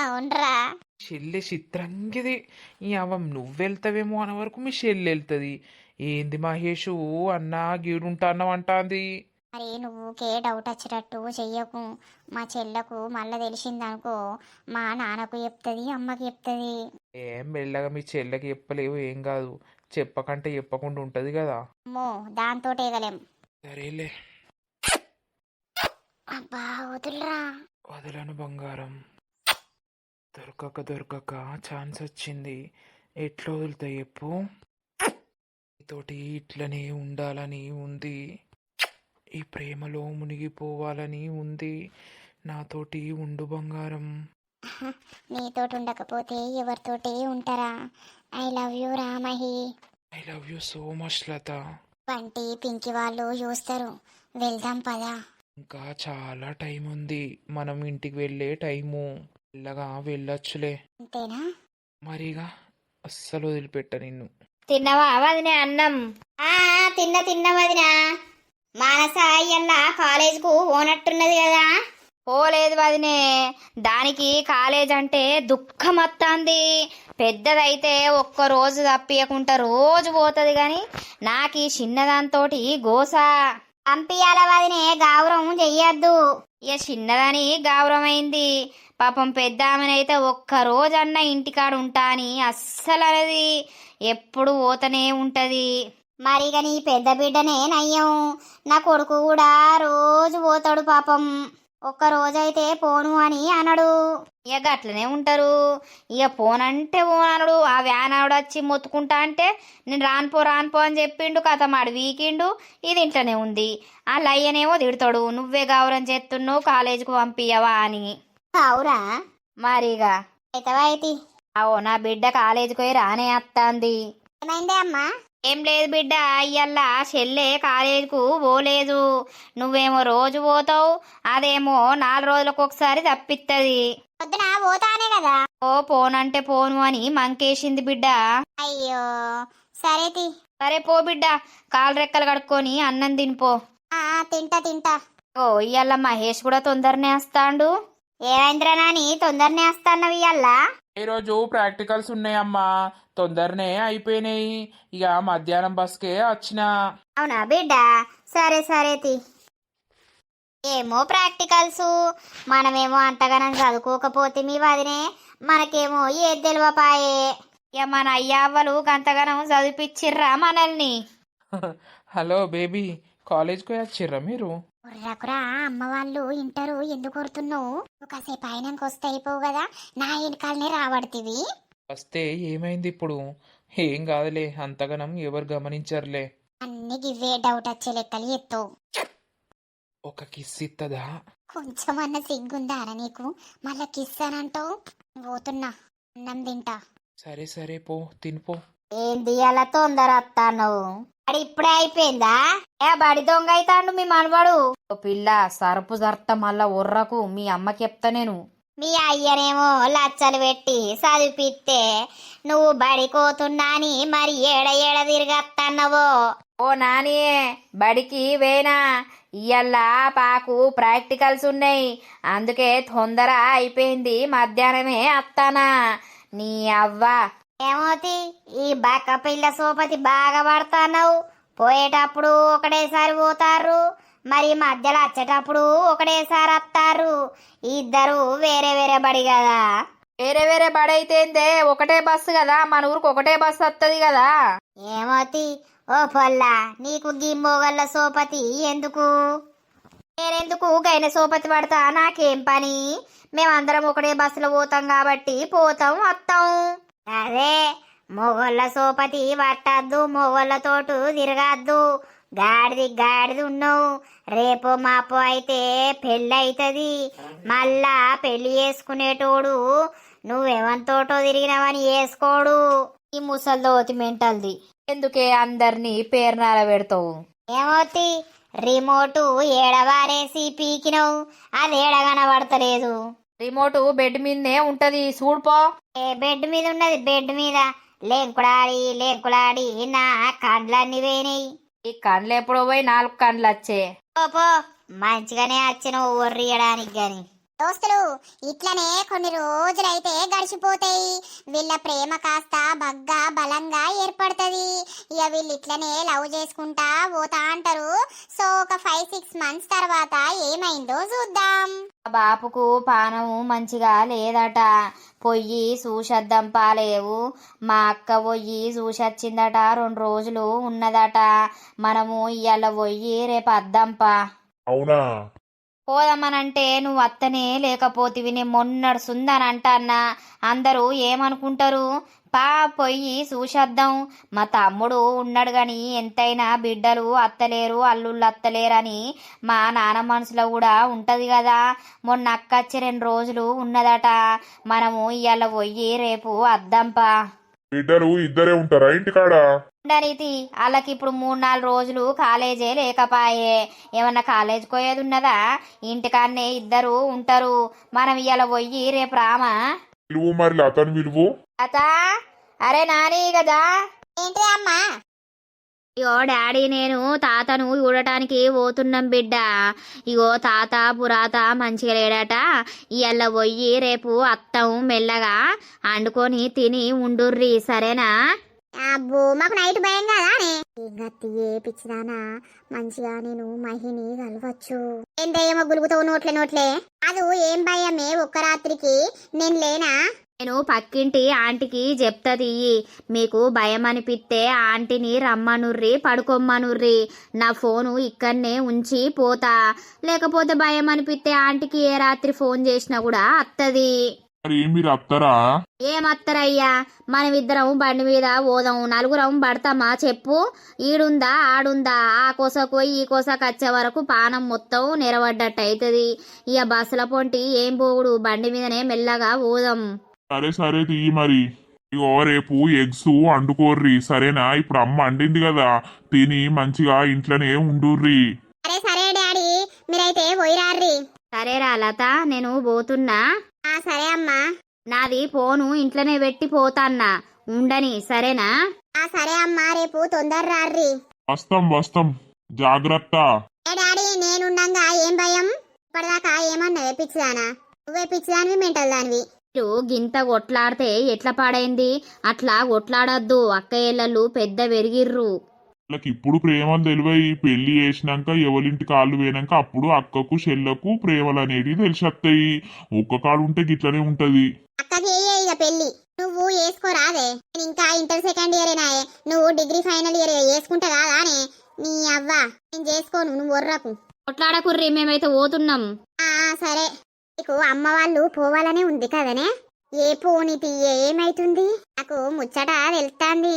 అవునరా. చెల్లె చిత్రంగిది. ఈ అవ్వ నువ్వెళ్తావేమో అనే వరకు మీ చెల్లి వెళ్తుంది. ఏంది మహేషు అన్నా గీడుంటా అన్నవంటాంది. మరి నువ్వుకే డౌట్ వచ్చేటట్టు చెయ్యకు. మా చెల్లకు మళ్ళీ తెలిసిందనుకో మా నాన్నకు చెప్తుంది, అమ్మకి చెప్తుంది. ఏం మెల్లగా మీ చెల్లెకి చెప్పలేవు, ఏం కాదు. చెప్పకంటే చెప్పకుండా ఉంటుంది కదా. అమ్మో దాంతో ఏగలేం. సరేలే. అబ్బా వదులురా. వదలను బంగారం. దొరకక ఛాన్స్ వచ్చింది. ఎట్లా వదులుతా చెప్పు. తోటి ఇట్లనే ఉండాలని ఉంది. ఈ ప్రేమలో మునిగిపోవాలని ఉంది. నాతోటి ఉండు బంగారం. నీతోటి ఉండకపోతే ఎవరితోటి ఉంటారా? ఐ లవ్ యూ రామహి. I love you so much Latha. వంటి పింకి వాళ్ళు చూస్తారు. వెళ్దాం పదా. ఇంకా చాలా టైం ఉంది. మనం ఇంటికి వెళ్ళే టైము. మెల్లగా వెళ్ళొచ్చులే. అంతేనా? మరిగా అస్సలు వదిలిపెట్ట నిన్ను. తిన్నవా వదినే అన్నం? తిన్న వదినా. మానస అయ్యల్లా కాలేజ్కు పోనట్టున్నది కదా. పోలేదు వదినే. దానికి కాలేజ్ అంటే దుఃఖం వస్తుంది. పెద్దదైతే ఒక్క రోజు తప్పియకుండా రోజు పోతుంది కానీ నాకు ఈ చిన్నదాంతోటి గోస. పంపియాల వదినే, గౌరవం చెయ్యొద్దు. ఇక చిన్నదని గౌరవమైంది. పాపం పెద్ద ఆమెనైతే ఒక్క రోజన్నా ఇంటికాడ ఉంటా అని అస్సలు అనేది. ఎప్పుడు పోతనే ఉంటది. మరిగా నీ పెద్ద బిడ్డనే నయ్యం. నా కొడుకు కూడా రోజు పోతాడు పాపం. ఒక్క రోజైతే పోను అని అనడు. ఇక గట్లనే ఉంటారు. ఇక పోనంటే పోనడు. ఆ వ్యాన్ ఆవిడ వచ్చి మొత్తుకుంటా అంటే నేను రానుపో అని చెప్పిండు. కథమాడు వీకిండు. ఇది ఇంట్లోనే ఉంది. ఆ లయ్యనేమో తిడతాడు, నువ్వే గౌరవం చేస్తున్నావు కాలేజీకి పంపియవా అని. అవురా? మరిగా అయితవా అయితే. అవో నా బిడ్డ కాలేజీకి పోయి రానే వస్తుంది. ఏమైందే అమ్మా? ఏం లేదు బిడ్డ, ఇయ్యల్ల చెల్లె కాలేజీకు పోలేదు. నువ్వేమో రోజు పోతావు, అదేమో 4 రోజులకు ఒకసారి తప్పిత్తది. పొద్దున పోతానే కదా. ఓ పోనంటే పోను అని మంకేసింది బిడ్డ. అయ్యో సరేతి. సరే పో బిడ్డ, కాలు రెక్కలు కడుక్కొని అన్నం తినిపో. తింటా. ఓ ఇయ్యాల మహేష్ కూడా తొందరనే వస్తాండు. ఏమైందిరా నాని తొందరనే వస్తాన్నవి ఇయ్యాల? ఈరోజు ప్రాక్టికల్స్ ఉన్నాయమ్మా, తొందరనే అయిపోయినాయి. ఇక మధ్యాహ్నం బస్కే వచ్చినా. అవునా బిడ్డ, సరేతి. ఏమో ప్రాక్టికల్స్, మనమేమో అంతగానం చదువుకోకపోతే మీ వదినే మనకేమో ఏది తెలివపాయే. ఇక మన అయ్యవ్వలు గంతగానం చదివిపిచ్చిర్రా మనల్ని. హలో బేబీ, కాలేజ్కి వచ్చిర్రా మీరు? ఉర్రకురా, అమ్మ వాళ్ళు ఇంటరు ఎందుకు కొడుతున్నావు? కాసేపు అయినాక వస్తే అయిపోవు కదా, నా వెనకాలనే రాబడుతుంది. వస్తే ఏమైంది ఇప్పుడు? ఏం కాదులే, అంతగనం ఎవరు గమనించర్లే. అన్ని గివ్వే డౌట్ వచ్చే లెక్కలు ఎత్తావు. ఒక కిస్ ఇత్తదా? కొంచెమన్నా సిగ్గుందారా నీకు? మళ్ళా కిస్ అని అంటావు. పోతున్నా, అన్నం తింటా. సరే పో, తినిపో. ఏంది అలా తొందర వస్తాను? అది ఇప్పుడే అయిపోయిందా? బడి దొంగ అవుతాడు మీ మనవాడు. ఓ పిల్ల, సరుపు జర్త మళ్ళా ఒర్రకు, మీ అమ్మకి చెప్తా నేను. మీ అయ్యనేమో లచ్చలు పెట్టి చదివిపిస్తే నువ్వు బడికోతున్నా అని మరి ఏడ తిరిగత్తన్నవో. ఓ నాని, బడికి వేనా, ఇయ్యల్లా పాకు ప్రాక్టికల్స్ ఉన్నాయి, అందుకే తొందర అయిపోయింది, మధ్యాహ్నమే అత్తానా. నీ అవ్వ ఏమోతి, ఈ బక్క పిల్ల సోపతి బాగా పడతావు. పోయేటప్పుడు ఒకటేసారి పోతారు, మరి మధ్యలో వచ్చేటప్పుడు ఒకటేసారి వస్తారు. ఇద్దరు వేరే బడి కదా. వేరే బడి అయితే ఒకటే బస్సు కదా, మన ఊరికి ఒకటే బస్సు వస్తుంది కదా. ఏమోతి, ఓ పొల్లా, నీకు గిమ్మోగల్ల సోపతి ఎందుకు? నేనెందుకు గైన సోపతి పడతా? నాకేం పని? మేమందరం ఒకటే బస్సులో పోతాం కాబట్టి పోతాం వస్తాం. అదే మొగోళ్ళ సోపతి పట్టద్దు, మొగోళ్ళతోటు తిరగద్దు. గాడిది ఉన్నావు. రేపో మాపో అయితే పెళ్ళి అవుతుంది. మళ్ళా పెళ్లి చేసుకునేటోడు నువ్వెవంతోటో తిరిగినావని వేసుకోడు. ఈ ముసల్దోతి మెంటల్ది, ఎందుకే అందరినీ పేర్నాల పెడతావు? ఏమోతి, రిమోటు ఏడవారేసి పీకినవు, అది ఏడగనబడతలేదు. రిమోట్ బెడ్ మీదనే ఉంటది, చూడుపో. ఏ బెడ్ మీద ఉన్నది? బెడ్ మీద లేకులాడి నా కండ్లన్నీ వేయినాయి. ఈ కండ్లు ఎప్పుడో పోయి 4 కండ్లు వచ్చే. పో, మంచిగానే వచ్చిన ఒర్రియడానికి గాని. దోస్తులు, ఇట్లనే కొన్ని రోజులైతే గడిచిపోతాయి. వీళ్ళ ప్రేమ కాస్త బగ్గా బలంగా ఏర్పడుతుంది. ఇక వీళ్ళు ఇట్లనే లవ్ చేసుకుంటా పోతా అంటారు. సో ఒక 5-6 మంత్స్ తర్వాత ఏమైందో చూద్దాం. ఆ బాపుకు పానము మంచిగా లేదట, పొయ్యి చూసొద్దాం పాలేవు. మా అక్క పొయ్యి చూసొచ్చిందట, 2 రోజులు ఉన్నదట. మనము ఇవాళ పొయ్యి రేపు అద్దాంపా. అవునా? పోదామనంటే నువ్వు అత్తనే లేకపోతివి. నేను మొన్నడుసుందని అంటన్నా, అందరూ ఏమనుకుంటారు? పా పొయ్యి చూసొద్దాం. మా తమ్ముడు ఉన్నాడు గాని ఎంతైనా బిడ్డలు అత్తలేరు, అల్లుళ్ళు అత్తలేరని మా నాన్న మనసులో కూడా ఉంటది కదా. మొన్న అక్క వచ్చి 2 రోజులు ఉన్నదట, మనము ఇవాళ పొయ్యి రేపు అద్దాంపా. బిడ్డలు ఇద్దరే ఉంటారా ఇంటికాడ? ఉండనీతి, వాళ్ళకి ఇప్పుడు 3-4 రోజులు కాలేజే లేకపాయే. ఏమన్నా కాలేజ్ పోయేది ఉన్నదా? ఇంటికాన్నే ఇద్దరు ఉంటారు. మనం ఇవాళ పోయి రేపు రామా? విలువు మరి అతను విలువు. అతా, అరే నాని కదా. ఏంటి అమ్మా? ఇగో డాడీ, నేను తాతను చూడటానికి పోతున్నాం బిడ్డ. ఇగో తాత పురాత మంచిగా లేడట, ఇవాళ పోయి రేపు అత్తం. మెల్లగా వండుకొని తిని ఉండుర్రి, సరేనా? అబ్బో, మాకు నైట్ భయం కదా. గట్టి ఏ పిచ్చిదానా, మంచిగా నేను మహిని కలవచ్చు. ఏంటేమో గులుగుతావు నోట్లే. అది ఏం భయమే, ఒక్క రాత్రికి నేను లేనా? నేను పక్కింటి ఆంటీకి చెప్తది, మీకు భయం అనిపిస్తే ఆంటీని రమ్మనుర్రి, పడుకోమ్మనుర్రి. నా ఫోను ఇక్కడనే ఉంచి పోతా. లేకపోతే భయం అనిపిస్తే ఆంటీకి ఏ రాత్రి ఫోన్ చేసినా కూడా అత్తది. మరి మీరు అత్తరా? ఏమత్తరయ్యా, మనమిద్దరం బండి మీద పోదాం. 4 పడతామా చెప్పు? ఈడుందా ఆడుందా, ఆ కోసకు ఈ కోసకు వచ్చే వరకు పానం మొత్తం నెరవడ్డట్టు అవుతుంది. ఇక బస్సుల పొంటి ఏం పోవుడు, బండి మీదనే మెల్లగా పోదాం. సరే తీ మరి. ఇగో రేపు ఎగ్స్ వండుకోర్రి సరేనా? ఇప్పుడు అమ్మ వండింది కదా, తిని మంచిగా ఇంట్లోనే ఉండుర్రి. సరే సరే డాడీ, మీరైతే పోయిరార్రి. సరేరా లత, నేను పోతున్నా. సరే అమ్మా. నాది ఫోను ఇంట్లోనే పెట్టి పోతాన్నా, ఉండని సరేనా? సరే అమ్మా, రేపు తొందర రార్రి. వస్తాం జాగ్రత్త. ఏ డాడీ, నేనుండంగా ఏం భయం? ఇప్పటిదాకా ఏమన్నా పిచ్చిదానా? నువ్వే పిచ్చిదానివి, మెంటల్ దానివి. మీరు గింత కొట్లాడితే ఎట్లా పాడైంది? అట్లా కొట్లాడొద్దు, అక్కయ్యలు పెద్ద పెరిగిర్రు. వాళ్ళకి ఇప్పుడు ప్రేమలు తెలివై పెళ్లి చేసినాక ఎవరింటి కాళ్ళు పోయినాక అప్పుడు అక్కకు చెల్లకు ప్రేమలు అనేటివి తెలిసొస్తాయి. ఒక్క కాడు ఉంటే గిట్లనే ఉంటది. అక్కకి ఇక పెళ్లి నువ్వు వేసుకోరాదే. నేను ఇంకా ఇంటర్ సెకండ్ ఇయర్ నాయే, నువ్వు డిగ్రీ ఫైనల్ ఇయర్ వేసుకుంటా కాదానే? నీ అవ్వ, నేను చేసుకోను, నువ్వు ఒర్రకు. కొట్లాడకుర్రి, మేమైతే పోతున్నాం. సరే, నీకు అమ్మ వాళ్ళు పోవాలనే ఉంది కదనే? ఏ పోని తీయ, ఏమైతుంది? నాకు ముచ్చట తెలుస్తాంది.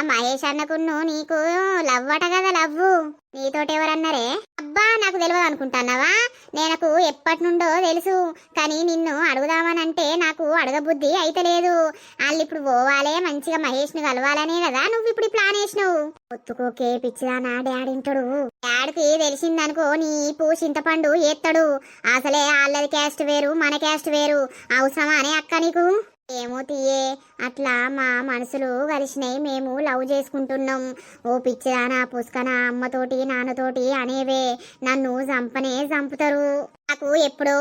మహేష్ అన్నకున్ను నీకు లవ్ అట కదా, లవ్వు. నీతోటి ఎవరన్నారే? అబ్బా, నాకు తెలియదు అనుకుంటాన్నావా? నాకు ఎప్పటి నుండో తెలుసు, కానీ నిన్ను అడుగుదామనంటే నాకు అడగబుద్ధి అయితే లేదు. వాళ్ళు ఇప్పుడు పోవాలే, మంచిగా మహేష్ ని కలవాలనే కదా నువ్వు ఇప్పుడు ప్లాన్ వేసినావు. ఒత్తుకోకే పిచ్చిదానా, డాడీ ఇంటాడు. డాడీకి తెలిసిందనుకో నీ పూ చింతపండు ఏత్తడు. అసలే వాళ్ళది క్యాస్ట్ వేరు, మన క్యాస్ట్ వేరు. అవసరమా అనే అక్క నీకు? ఏమో తీయే, అట్లా మా మనసులు కలిసినాయి, మేము లవ్ చేసుకుంటున్నాం. ఓ పిచ్చిదానా పుస్కనా, అమ్మతోటి నాన్నతోటి అనేవే నన్ను చంపనే చంపుతారు. నాకు ఎప్పుడో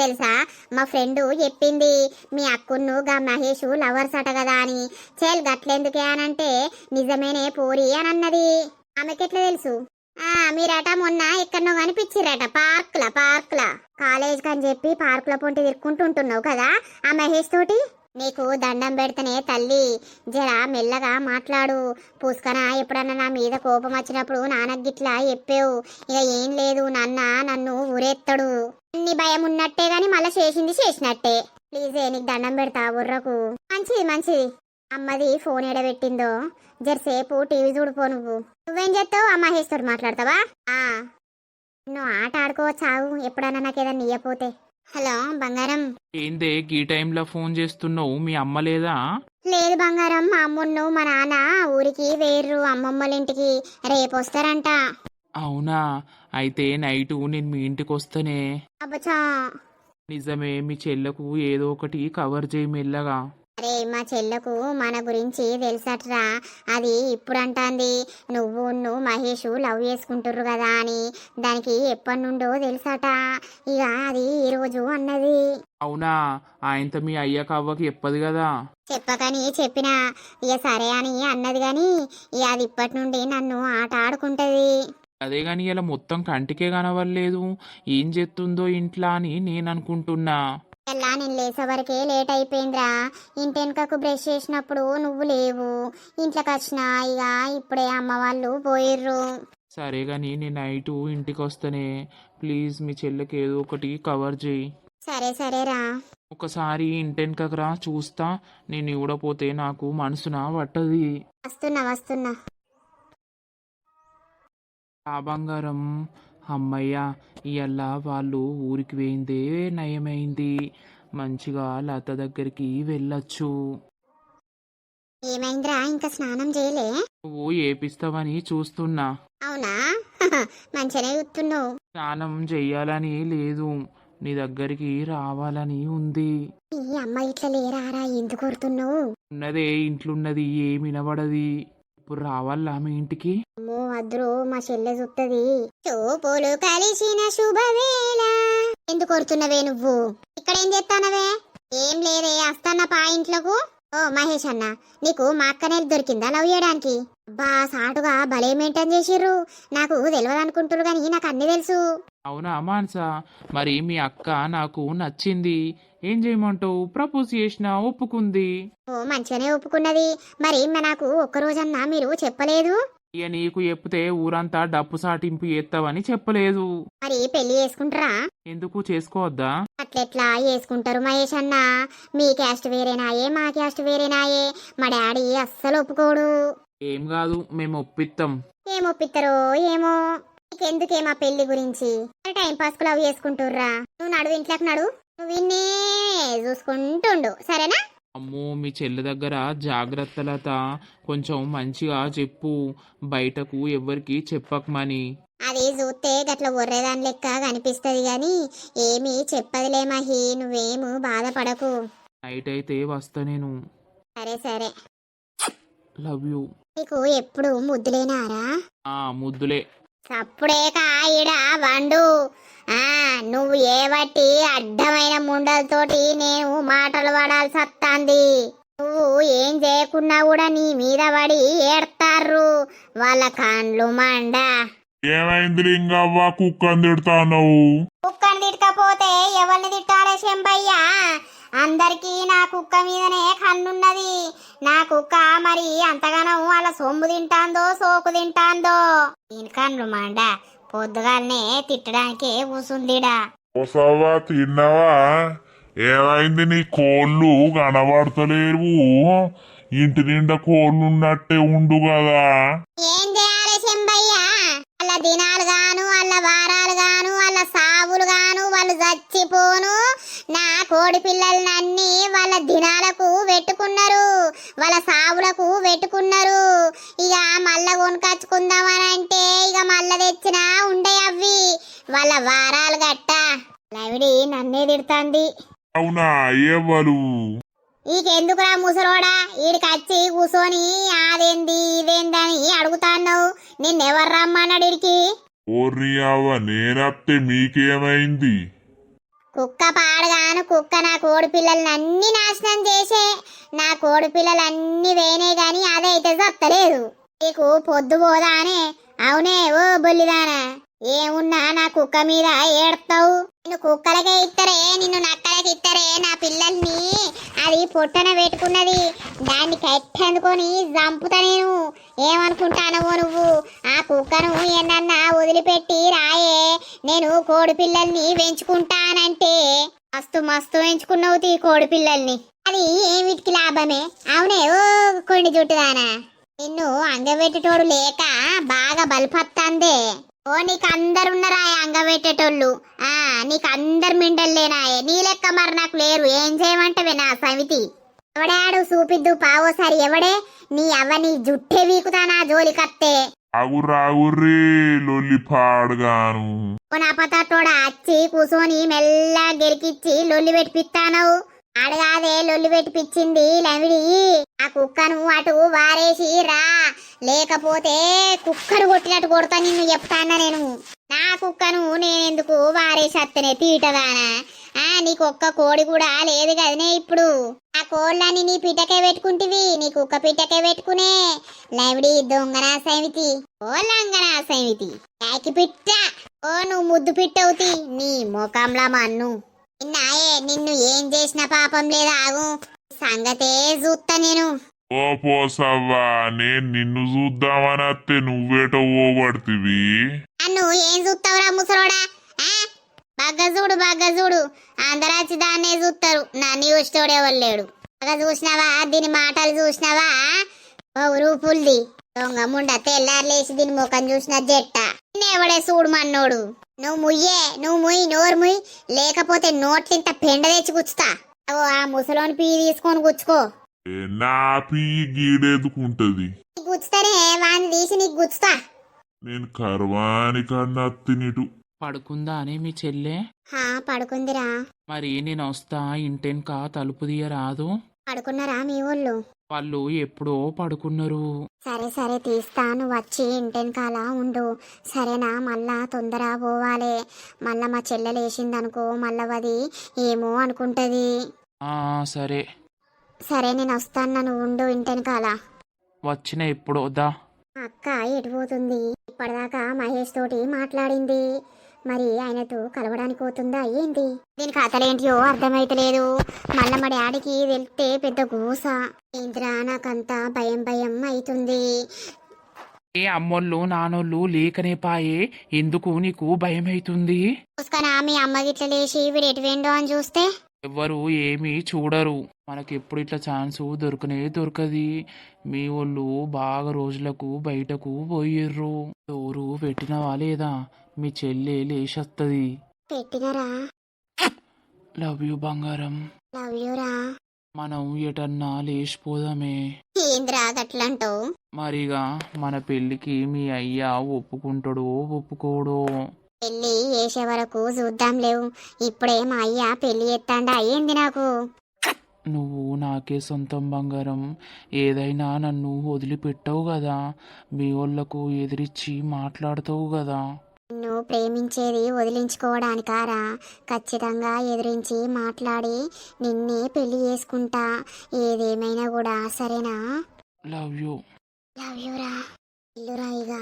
తెలుసా, మా ఫ్రెండ్ చెప్పింది మీ అక్కును గా మహేష్ లవర్స్ అట కదా అని. చెల్ గట్లెందుకే అనంటే నిజమేనే పోరి అని అన్నది. ఆమెకెట్లా తెలుసు? మీరట మొన్న ఎక్కడనో కనిపించిరట, పార్క్లా కాలేజ్ కని చెప్పి పార్కుల పొంటి తిరుక్కుంటుంటున్నావు కదా ఆ మహేష్ తోటి. నీకు దండం పెడితేనే తల్లి, జర మెల్లగా మాట్లాడు. పూసుకనా ఎప్పుడన్నా నా మీద కోపం వచ్చినప్పుడు నాన్నకి గిట్లా చెప్పావు. ఇక ఏం లేదు, నన్ను ఊరేస్తాడు. అన్ని భయం ఉన్నట్టే గాని మళ్ళీ చేసింది చేసినట్టే. ప్లీజే, నీకు దండం పెడతా, బుర్రకు. మంచిది. అమ్మది ఫోన్ ఎడబెట్టిందో జరసేపు టీవీ చూడిపో. నువ్వేం చేస్తావు? ఆ మహేష్ తోటి మాట్లాడతావా? నువ్వు ఆట ఆడుకోవచ్చావు, ఎప్పుడన్నా నాకు ఏదన్నా ఇయ్యపోతే. హలో బంగారం. ఏందే ఈ టైంలో ఫోన్ చేస్తున్నావు? మీ అమ్మ లేదా? లేదు బంగారం, మా అమ్మున్ను మా నాన్న ఊరికి వేర్రు, అమ్మమ్మల ఇంటికి రేపు వస్తారంట. అవునా? అయితే నైటు నేను మీ ఇంటికి వస్తానే. అబ్బచా, నిజమే, మీ చెల్లకు ఏదో ఒకటి కవర్ చేయి మెల్లగా. అరే మా చెల్లకు మన గురించి తెలుసట్రా. అది ఇప్పుడు అంటాంది నువ్వు మహేష్ లవ్ చేసుకుంటుర్రు కదా అని. దానికి ఎప్పటి నుండో తెలుసట. ఇక అది ఈ రోజు అన్నది. అవునా? ఆయనతో మీ అయ్యకు అవ్వకి చెప్పదు కదా? చెప్పకని చెప్పినా ఇక సరే అని అన్నది గాని ఇక అది ఇప్పటి నుండి నన్ను ఆట ఆడుకుంటది. అదే గాని ఇలా మొత్తం కంటికే కనవలేదు, ఏం చేస్తుందో ఇంట్లో అని నేను అనుకుంటున్నా. ఎలా నేను లేసేవరకే లేట్ అయిపోయిందిరా. ఇంటెనకకు బ్రష్ చేసినప్పుడు నువ్వు లేవు, ఇంట్లోకి వచ్చినా. ఇక ఇప్పుడే అమ్మ వాళ్ళు పోయిర్రు. సరే గాని నేను నైటు ఇంటికి వస్తానే. ప్లీజ్ మీ చెల్లెకి ఏదో ఒకటి కవర్ చేయి. సరేరా. ఒకసారి ఇంటెనకకు రా, చూస్తా. నేను ఇవ్వకపోతే నాకు మనసున పట్టది. వస్తున్నా. ఆ బంగారం, అమ్మయ్య, ఇయ్యాల వాళ్ళు ఊరికి పోయిందే నయమైంది. మంచిగా లత దగ్గరికి వెళ్ళొచ్చు. ఏమైందిరా, ఇంకా స్నానం చేయలే? నువ్వు ఏపిస్తావని చూస్తున్నా. అవునా? మంచిగానే చూస్తున్నావు. స్నానం చెయ్యాలని లేదు, నీ దగ్గరికి రావాలని ఉంది. ఈ అమ్మ ఇట్లా లేరారా, ఎందుకు కొడుతున్నావు? ఉన్నదే ఇంట్లున్నది, ఏమి వినబడది. ఇప్పుడు రావాలా మీ ఇంటికి? అమ్మో వద్దురు, మా చెల్లె చూస్తుంది. చూపులు కలిసిన శుభవేళ. ఎందుకు కొడుతున్నవే నువ్వు? ఇక్కడ ఏం చేస్తానవే? ఏం లేదే, వస్తానా పా ఇంట్లోకు. ఓ మహేష్ అన్న, నీకు మా అక్కనే దొరికిందా లవ్ చేయడానికి? అబ్బా సాటుగా భలే మెయింటైన్ చేసిర్రు. నాకు తెలియదు అనుకుంటారు కానీ నాకు అన్ని తెలుసు. అవునా మాన్సా? మరి మీ అక్క నాకు నచ్చింది, ఏం చేయమంటావు? ప్రపోజ్ చేసినా ఒప్పుకుంది. ఓ మంచిగానే ఒప్పుకున్నది. మరి నాకు ఒక్కరోజన్నా మీరు చెప్పలేదు? ఇక నీకు చెప్తే ఊరంతా డప్పు సాటింపు చేస్తావని చెప్పలేదు. మరి పెళ్లి చేసుకుంటారా? ఎందుకు చేసుకోవద్దా? అట్లెట్లా చేసుకుంటారు మహేష్ అన్న? మీ క్యాస్ట్ వేరేనాయే, మా క్యాస్ట్ వేరేనాయే. మా డాడీ అస్సలు ఒప్పుకోడు. ఏం కాదు, మేము ఒప్పిస్తాం. ఏం ఒప్పిస్తారో ఏమో. నీకెందుకే మా పెళ్లి గురించి? టైం పాస్ కు లవ్ చేసుకుంటుర్రా. నువ్వు నడు, ఇంట్లోకి నడు. నువ్వు విన్నే చూసుకుంటుండు, సరేనా? అమ్మో మీ చెల్లి దగ్గర జాగ్రత్తలత కొంచెం మంచిగా చెప్పు, బయటకు ఎవ్వరికి చెప్పకమని. అది చూస్తే గట్ల ఒర్రేదాని లెక్క కనిపిస్తుంది గాని ఏమీ చెప్పదులే మహి, నువ్వేము బాధపడకు. నైట్ అయితే వస్తా నేను. సరే సరే. Love you. నీకు ఎప్పుడు ముద్దులేనారా? ముద్దులే. అప్పుడే కాయిడ వండు. నువ్వు ఏ బట్టి అడ్డమైన ముండలతోటి నేను మాటలు పడాల్సి వస్తాంది. నువ్వు ఏం చేయకున్నా కూడా నీ మీద పడి ఏడతారు వాళ్ళ కాండ్లు మండ. ఏమైంది లింగవ్వ కుక్కని తిడతావు? కుక్కని తిట్టకపోతే ఎవరిని తిట్టాలే శంభయ్య? అందరికీ నా కుక్క మీదనే కన్నున్నది. నా కుక్క మరి అంతగానం వాళ్ళ సొమ్ము తింటాందో సోకు తింటాందో. దీని కన్ను మండ పొద్దుగాలనే తిట్టడానికే కూసుందిడా. ఓసవ్వా తిన్నావా? ఏమైంది నీ కోళ్ళు కనబడతలేవు? ఇంటి నిండా కోళ్ళు ఉన్నట్టే ఉండు కదా. ఏం చేయాలి శంభయ్య? వాళ్ళ దినాలు గాను వాళ్ళ వారాలు గాను వాళ్ళ సావులు గాను వాళ్ళు చచ్చిపోను. నా కోడి పిల్లలన్నీ వాళ్ళ దినాలకు పెట్టుకున్నారు, వాళ్ళ సావులకు పెట్టుకున్నారు. ఇక మళ్ళా కొనుకొచ్చుకుందామని అంటే ఇక మళ్ళా తెచ్చినా ఉండే అవి వాళ్ళ వారాలు గట్ట. లవిడి నన్నే తిడుతుంది. అవునా? ఎవరు? ఈకెందుకురా ముసలోడా ఈడికి వచ్చి కూసోని అదేంది ఇదేందని అడుగుతాన్నావు? నిన్నెవరు రమ్మన్నాడు ఇడికి? ఓర్రి అవ్వ నేనత్తే మీకేమైంది? కుక్క పాడగాను కుక్క నా కోడి పిల్లల్ని అన్ని నాశనం చేసే. నా కోడి పిల్లలన్నీ వేనే గాని అదైతే చత్తలేదు. నీకు పొద్దు పోదానే? అవునే ఓ బొల్లిదానా, ఏమున్నా నా కుక్క మీద ఏడతావు? నిన్ను కుక్కలకే ఇత్తరే, నిన్ను నక్కలకి ఇత్తరే నా పిల్లల్ని. అది పొట్టన పెట్టుకున్నది, దాన్ని కట్టెందుకొని చంపుతా నేను. ఏమనుకుంటానవో నువ్వు? ఆ కుక్కను ఎన్నన్నా వదిలిపెట్టి రాయే, నేను కోడి పిల్లల్ని పెంచుకుంటానంటే. మస్తు మస్తు పెంచుకున్నావు తీ కోడి పిల్లల్ని. అది ఏమిటికి లాభమే? అవునే ఓ కొండి జుట్టుదానా, నిన్ను అంగబెట్టేటోడు లేక బాగా బలిపత్తందే. ఓ నీకు అందరున్నారా అంగబెట్టేటోళ్ళు? నీకు అందరు మిండల్లేనాయే, నీ లెక్క మరి నాకు లేరు. ఏం చేయమంటవే నా సమితి? ఎవడాడు చూపిద్దు పావోసారి. ఎవడే నీ అవ్వ? నీ జుట్టే వీకుతానా జోలికత్తే? ఆగుర్రి లొల్లి పాడుగాను. ఓ నా పతటోడా వచ్చి కూసోని మెల్ల గెలికిచ్చి లొల్లి పెట్టిపిస్తానవు. అడగాదే లొల్లి పెట్టిపిచ్చింది లవిడి. ఆ కుక్కను అటు వారేసి రా, లేకపోతే కుక్కను కొట్టినట్టు కొడతా నిన్ను చెప్తానా నేను. నా కుక్కను నేనెందుకు వారేసి అత్తనే తీటదానా? నీకు ఒక్క కోడి కూడా లేదు కదనే ఇప్పుడు. ఆ కోళ్ళని నీ పిట్టకే పెట్టుకుంటివి, నీ కుక్క పిట్టకే పెట్టుకునే. లవిడి దొంగనా సమితి, ఓ లంగనా సమితి, యాకి పిట్ట. ఓ నువ్వు ముద్దు పిట్టవుతి నీ ముఖంలా మన్ను. నిన్నాయే నిన్ను ఏం చేసిన పాపం లేదా? ఆగు సంగతే చూస్తా నేను. ఓ పోసవ్వా, నేను నిన్ను చూద్దామని అత్తే నువ్వేటో ఓబడుతివి. నన్ను ఏం చూస్తావురా ముసలోడా? బగ్గ చూడు అందరాచి దాన్నే చూస్తారు, నన్ను చూసేటోడెవరు లేడు. బాగా చూసినావా? దీని మాటలు చూసినావా? ఓ రూపుల్ది దొంగ ముండ, తెల్లారులేసి దీని ముఖం చూసిన జట్ట. నిన్నెవడే చూడు మన్నోడు. నువ్వు ముయ్యే, నువ్వు ముయ్యి, నోరు ముయ్యి, లేకపోతే నోట్లింత పెండ తెచ్చి గుచ్చుతా. ఓ ఆ ముసలోని పీ తీసుకొని గుచ్చుకో. నా పీ గీడెదుకుంటది? గుచ్చుతానే వాడిని తీసి నీకు గుచ్చుతా. నేను కర్వానికన్నా అత్తినిటు. పడుకుందా అని మీ చెల్లె? పడుకుందిరా. మరి నేను వస్తా, ఇంటెనక తలుపు తీయరాదు? పడుకున్నారా మీ ఊళ్ళు? వాళ్ళు ఎప్పుడో పడుకున్నారు. సరే సరే తీస్తా, నువ్వు వచ్చి ఇంటెనకాల ఉండు సరేనా? మళ్ళా తొందర పోవాలి. మళ్ళా మా చెల్లె లేచిందనుకో మళ్ళా అది ఏమో అనుకుంటది. సరే సరే నేను వస్తాను, నువ్వు ఉండు ఇంటెనకాల. వచ్చిన ఎప్పుడు దా. అక్క ఎటుపోతుంది? ఇప్పటిదాకా మహేష్ తోటి మాట్లాడింది, మరి ఆయనతో కలవడానికి పోతుందా ఏంటి? దీని కథలేంటియో అర్థమైతలేదు. మళ్ళా మా డాడీకి వెళ్తే పెద్ద గూస. ఏంద్రా నాకంతా భయం భయం అవుతుంది. ఏ అమ్మోళ్ళు నానోళ్ళు లేకనే పాయే, ఎందుకు నీకు భయం అవుతుంది? చూసుకనా మీ అమ్మ గిట్ల లేచి వీడు ఎటు వేండో అని చూస్తే ఎవ్వరు ఏమీ చూడరు. మనకెప్పుడు ఇట్లా ఛాన్స్ దొరకనే దొరకది. మీ వాళ్ళు బాగా రోజులకు బయటకు పోయిర్రు. ఎవరు పెట్టినవా లేదా? మీ చెల్లె లేచత్తది. పెట్టినరా? లవ్ యూ బంగారం. లవ్ యూరా. మనం ఎటన్నా లేచిపోదామే. ఏంద్రా గట్లంటావు? మరిగా మన పెళ్ళికి మీ అయ్యా ఒప్పుకుంటాడో ఒప్పుకోడో? పెళ్లి చేసే వరకు చూద్దాం లేవు. ఇప్పుడే మా అయ్య పెళ్లి ఎత్తాండా అయ్యింది నాకు. నువ్వు నాకే సొంతం బంగారం. ఏదైనా నన్ను వదిలిపెట్టవు కదా, మీ వాళ్ళకు ఎదిరించి మాట్లాడతావు కదా. నిన్ను ప్రేమించేది వదిలించుకోవడానికారా? ఖచ్చితంగా ఎదిరించి మాట్లాడి నిన్నే పెళ్లి చేసుకుంటా. ఏదేమైనా కూడా సరేనా? Love you. లవ్ యూరా. ఇల్లురా ఇక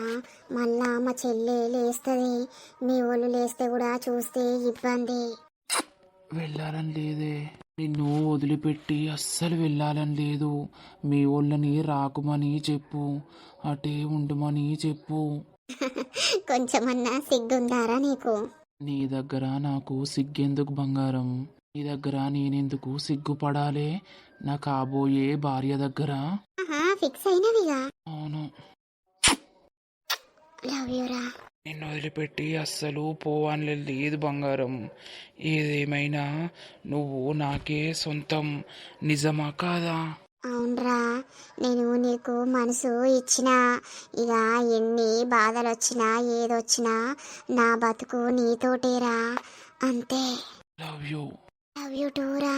మళ్ళా మా చెల్లె లేస్తుంది. మీ వాళ్ళు లేస్తే కూడా చూస్తే ఇబ్బంది. వెళ్ళాలని లేదే, నిన్ను వదిలిపెట్టి అస్సలు వెళ్ళాలని లేదు. మీ వాళ్ళని రాకుమని చెప్పు, అటే ఉండమని చెప్పు. కొంచెమన్నా సిగ్గుందారా నీకు? నీ దగ్గర నాకు సిగ్గెందుకు బంగారం? నీ దగ్గర నేనెందుకు సిగ్గుపడాలే? నా కాబోయే భార్య దగ్గర. ఫిక్స్ అయినవిగా. అవును. లవ్ యూరా. నిన్ను వదిలిపెట్టి అస్సలు పోవాలని లేదు బంగారం. ఏదేమైనా నువ్వు నాకే సొంతం. నిజమా కాదా? అవునరా, నేను నీకు మనసు ఇచ్చిన. ఇక ఎన్ని బాధలు వచ్చినా ఏదొచ్చినా నా బతుకు నీతోటేరా. అంతే. Love you. లవ్ యూ టూరా.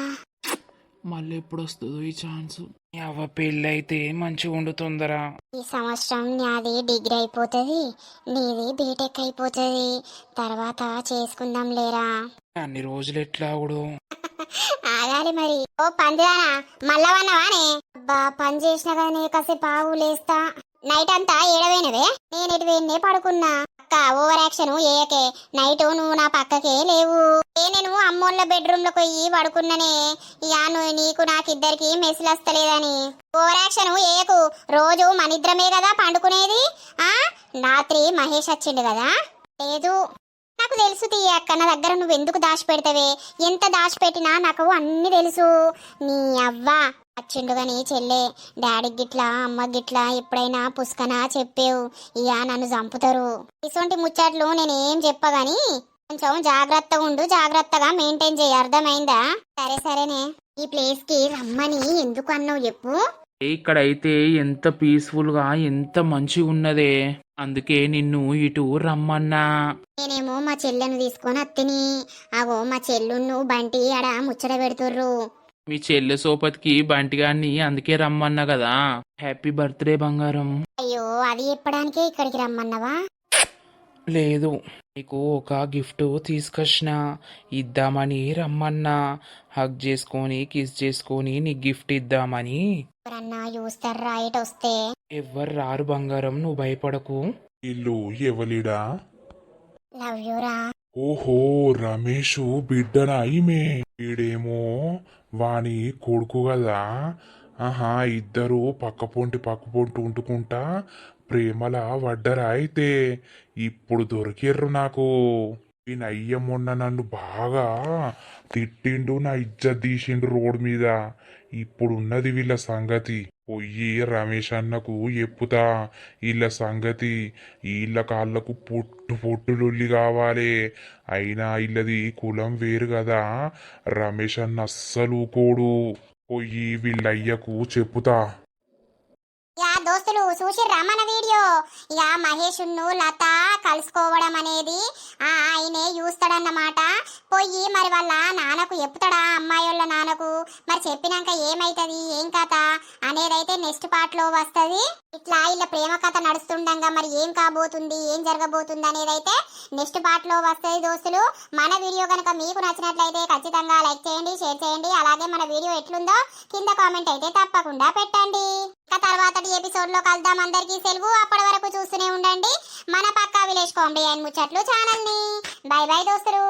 మళ్ళీ ఎప్పుడు వస్తుందో ఈ ఛాన్స్? అవ్వ పెళ్ళైతే మంచిగా ఉండు తొందర. ఈ సంవత్సరం నాది డిగ్రీ అయిపోతుంది, నీది బీటెక్ అయిపోతుంది. తర్వాత చేసుకుందాం లేరా. అన్ని రోజులు ఎట్లా ఆగుడు? ఆగాలి మరి. ఓ పందిదానా, మళ్ళా వన్నవానే? అబ్బా పని చేసిన కానీ కాసేపు ఆగు లేస్తా. నైట్ అంతా ఏడవైనవే, నేను ఇటు వెన్నే పడుకున్నా. అక్క ఓవర్ యాక్షన్ ఏయకే. నైట్ నువ్వు నా పక్కకే లేవు. నేను అమ్మోళ్ళ బెడ్రూమ్ లో పోయి పడుకున్నానే. ఇక నువ్వు నీకు నాకిద్దరికి మెస్లు వస్తలేదని ఓవర్ యాక్షన్ ఏయకు. రోజు మనిద్దరమే కదా పండుకునేది. రాత్రి మహేష్ వచ్చిండు కదా. లేదు నాకు తెలుసు తీయ అక్క, నా దగ్గర నువ్వు ఎందుకు దాచిపెడతావే? ఎంత దాచిపెట్టినా నాకు అన్ని తెలుసు. నీ అవ్వ వచ్చిండు గాని చెల్లె, డాడీ గిట్లా అమ్మ గిట్లా ఎప్పుడైనా పుస్కనా చెప్పేవు, ఇక నన్ను చంపుతారు. ఇటువంటి ముచ్చట్లు నేనేం చెప్పగాని కొంచెం జాగ్రత్తగా ఉండు, జాగ్రత్తగా మెయింటైన్ చేయి. అర్థమైందా? సరే సరేనే. ఈ ప్లేస్ కి రమ్మని ఎందుకు అన్నావు చెప్పు. ఇక్కడైతే ఎంత పీస్ఫుల్ గా ఎంత మంచిగా ఉన్నదే, అందుకే నిన్ను ఇటు రమ్మన్నా. నేనేమో మా చెల్లెను తీసుకొని అత్తిని. అగో మా చెల్లును బంటి ఆడ ముచ్చట పెడుతుర్రు. మీ చెల్లె సోపతికి బంటిగాన్ని అందుకే రమ్మన్నా కదా. హ్యాపీ బర్త్డే బంగారం. అయ్యో అది చెప్పడానికే ఇక్కడికి రమ్మన్నావా? లేదు, నీకు ఒక గిఫ్ట్ తీసుకొచ్చిన, ఇద్దామని రమ్మన్నా. హగ్ చేసుకొని కిస్ చేసుకొని నీ గిఫ్ట్ ఇద్దామని. ఎవరన్నా చూస్తారా ఇటు వస్తే? ఎవ్వరు రారు బంగారం, నువ్వు భయపడకు. ఇల్లు ఎవలిడా? లవ్ యూరా. ఓహో, రమేషు బిడ్డనా ఈమె? వీడేమో వాని కొడుకు కదా. ఆహా, ఇద్దరు పక్కపొంటి ఉంటుకుంటా ప్రేమలా వడ్డరా? అయితే ఇప్పుడు దొరికిర్రు నాకు. ఈయనయ్య మొన్న నన్ను బాగా తిట్టిండు, నా ఇజ్జత్ తీసిండు రోడ్ మీద. ఇప్పుడున్నది వీళ్ళ సంగతి. పొయ్యి రమేష్ అన్నకు ఎప్పుతా వీళ్ళ సంగతి. వీళ్ళ కాళ్ళకు పొట్టులొల్లి కావాలి. అయినా వీళ్ళది కులం వేరు కదా. రమేష్ అన్న అస్సలు ఊకోడు. పొయ్యి వీళ్ళయ్యకు చెప్పుతా. యా దోస్తులు చూసిర్రా మన వీడియో? ఇక మహేష్ లత కలుసుకోవడం అనేది ఆయనే చూస్తాడన్నమాట. పోయి మరి వాళ్ళ నాన్నకు చెప్తాడా, అమ్మాయి వాళ్ళ నాన్నకు? మరి చెప్పినాక ఏమైతుంది ఏం కథ అనేదైతే నెక్స్ట్ పార్ట్ లో వస్తుంది. ఇట్లా ఇలా ప్రేమ కథ నడుస్తుండగా మరి ఏం కాబోతుంది, ఏం జరగబోతుంది అనేదైతే నెక్స్ట్ పార్ట్ లో వస్తుంది దోస్తులు. మన వీడియో కనుక మీకు నచ్చినట్లయితే ఖచ్చితంగా లైక్ చేయండి, షేర్ చేయండి. అలాగే మన వీడియో ఎట్లుందో కింద కామెంట్ అయితే తప్పకుండా పెట్టండి. ఇక తర్వాతటి ఎపిసోడ్ లో కలుద్దాం. అందరికీ సెలవు. అప్పటి వరకు చూస్తూనే ఉండండి మన పక్కా విలేజ్ కామెడీ అండ్ ముచ్చట్లు ఛానల్ ని. బై బై దోస్తులు.